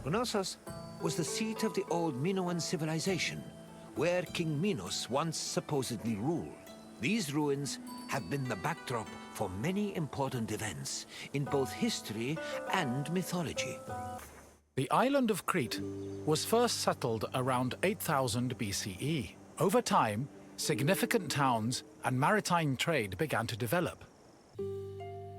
Knossos was the seat of the old Minoan Civilization, where King Minos once supposedly ruled. These ruins have been the backdrop for many important events in both history and mythology. The island of Crete was first settled around 8000 BCE. Over time, significant towns and maritime trade began to develop.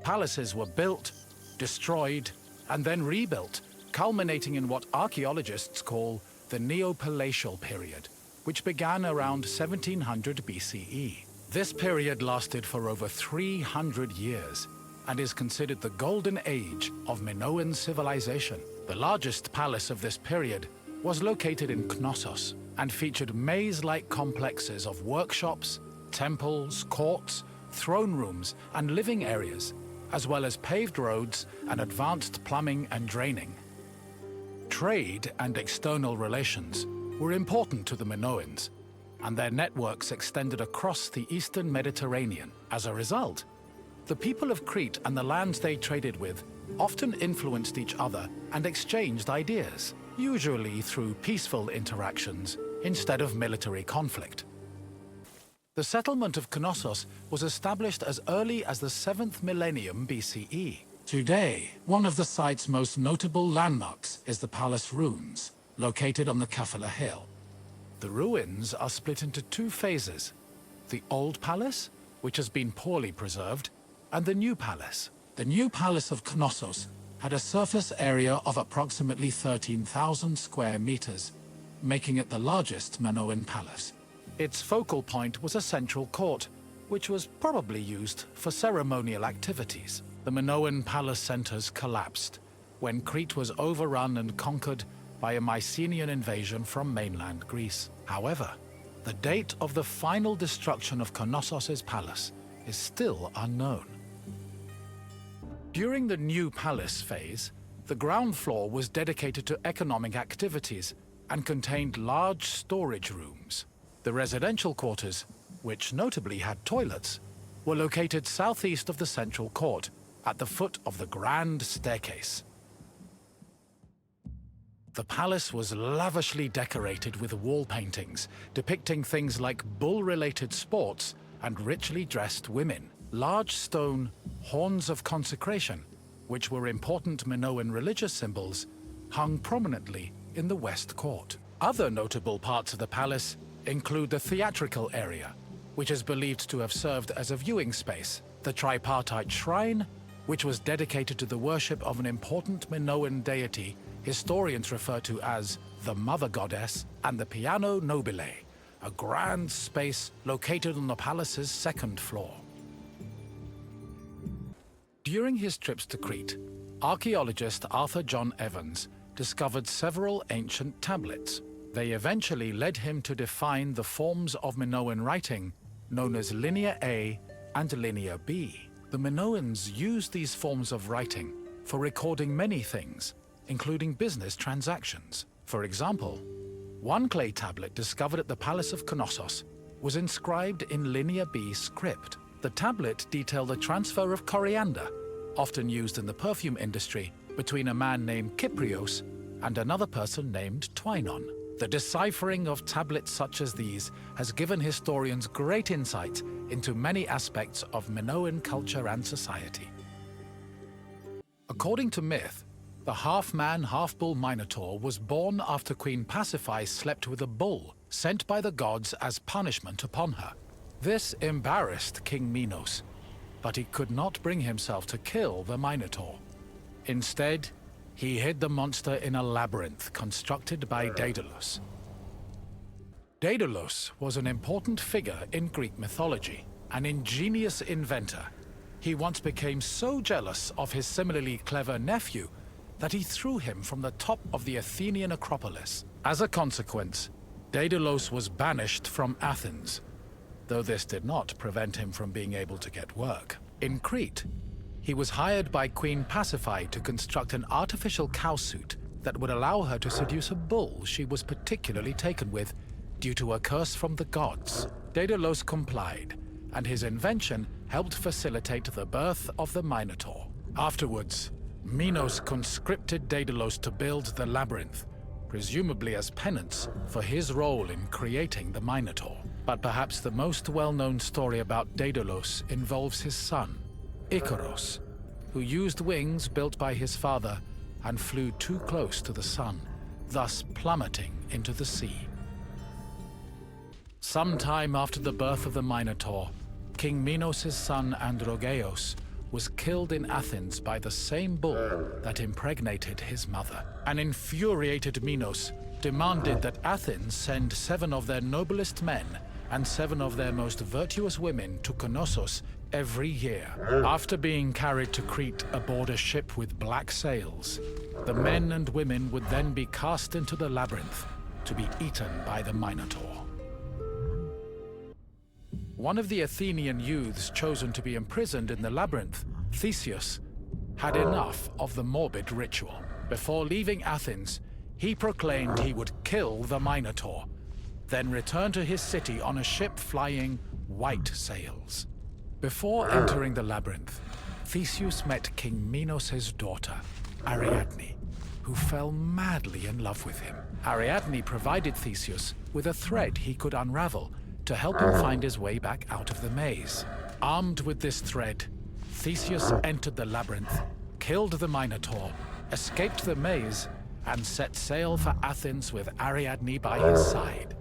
Palaces were built, destroyed, and then rebuilt, culminating in what archaeologists call the Neo-Palatial period, which began around 1700 BCE. This period lasted for over 300 years and is considered the golden age of Minoan Civilization. The largest palace of this period was located in Knossos and featured maze-like complexes of workshops, temples, courts, throne rooms, and living areas, as well as paved roads and advanced plumbing and draining. Trade and external relations were important to the Minoans, and their networks extended across the eastern Mediterranean. As a result, the people of Crete and the lands they traded with often influenced each other and exchanged ideas, usually through peaceful interactions instead of military conflict. The settlement of Knossos was established as early as the 7th millennium BCE. Today, one of the site's most notable landmarks is the palace ruins, located on the Kafala Hill. The ruins are split into two phases: the old palace, which has been poorly preserved, and the new palace. The new palace of Knossos had a surface area of approximately 13,000 square meters, making it the largest Minoan palace. Its focal point was a central court, which was probably used for ceremonial activities. The Minoan palace centers collapsed when Crete was overrun and conquered by a Mycenaean invasion from mainland Greece. However, the date of the final destruction of Knossos' palace is still unknown. During the new palace phase, the ground floor was dedicated to economic activities and contained large storage rooms. The residential quarters, which notably had toilets, were located southeast of the central court, at the foot of the grand staircase. The palace was lavishly decorated with wall paintings depicting things like bull-related sports and richly dressed women. Large stone horns of consecration, which were important Minoan religious symbols, hung prominently in the west court. Other notable parts of the palace include the theatrical area, which is believed to have served as a viewing space, the tripartite shrine, which was dedicated to the worship of an important Minoan deity historians refer to as the Mother Goddess, and the Piano Nobile, a grand space located on the palace's second floor. During his trips to Crete, archaeologist Arthur John Evans discovered several ancient tablets. They eventually led him to define the forms of Minoan writing known as Linear A and Linear B. The Minoans used these forms of writing for recording many things, including business transactions. For example, one clay tablet discovered at the Palace of Knossos was inscribed in Linear B script. The tablet detailed the transfer of coriander, often used in the perfume industry, between a man named Kyprios and another person named Twinon. The deciphering of tablets such as these has given historians great insight into many aspects of Minoan culture and society. According to myth, the half-man, half-bull Minotaur was born after Queen Pasiphae slept with a bull sent by the gods as punishment upon her. This embarrassed King Minos, but he could not bring himself to kill the Minotaur. Instead, he hid the monster in a labyrinth constructed by Daidalos. Daidalos was an important figure in Greek mythology, an ingenious inventor. He once became so jealous of his similarly clever nephew that he threw him from the top of the Athenian Acropolis. As a consequence, Daidalos was banished from Athens, though this did not prevent him from being able to get work. In Crete, he was hired by Queen Pasiphae to construct an artificial cowsuit that would allow her to seduce a bull she was particularly taken with due to a curse from the gods. Daidalos complied, and his invention helped facilitate the birth of the Minotaur. Afterwards, Minos conscripted Daidalos to build the labyrinth, presumably as penance for his role in creating the Minotaur. But perhaps the most well-known story about Daidalos involves his son, Icaros, who used wings built by his father and flew too close to the sun, thus plummeting into the sea. Sometime after the birth of the Minotaur, King Minos' son Androgeos was killed in Athens by the same bull that impregnated his mother. An infuriated Minos demanded that Athens send 7 of their noblest men and 7 of their most virtuous women to Knossos every year. After being carried to Crete aboard a ship with black sails, the men and women would then be cast into the labyrinth to be eaten by the Minotaur. One of the Athenian youths chosen to be imprisoned in the labyrinth, Theseus, had enough of the morbid ritual. Before leaving Athens, he proclaimed he would kill the Minotaur, then return to his city on a ship flying white sails. Before entering the labyrinth, Theseus met King Minos' daughter, Ariadne, who fell madly in love with him. Ariadne provided Theseus with a thread he could unravel to help him find his way back out of the maze. Armed with this thread, Theseus entered the labyrinth, killed the Minotaur, escaped the maze, and set sail for Athens with Ariadne by his side.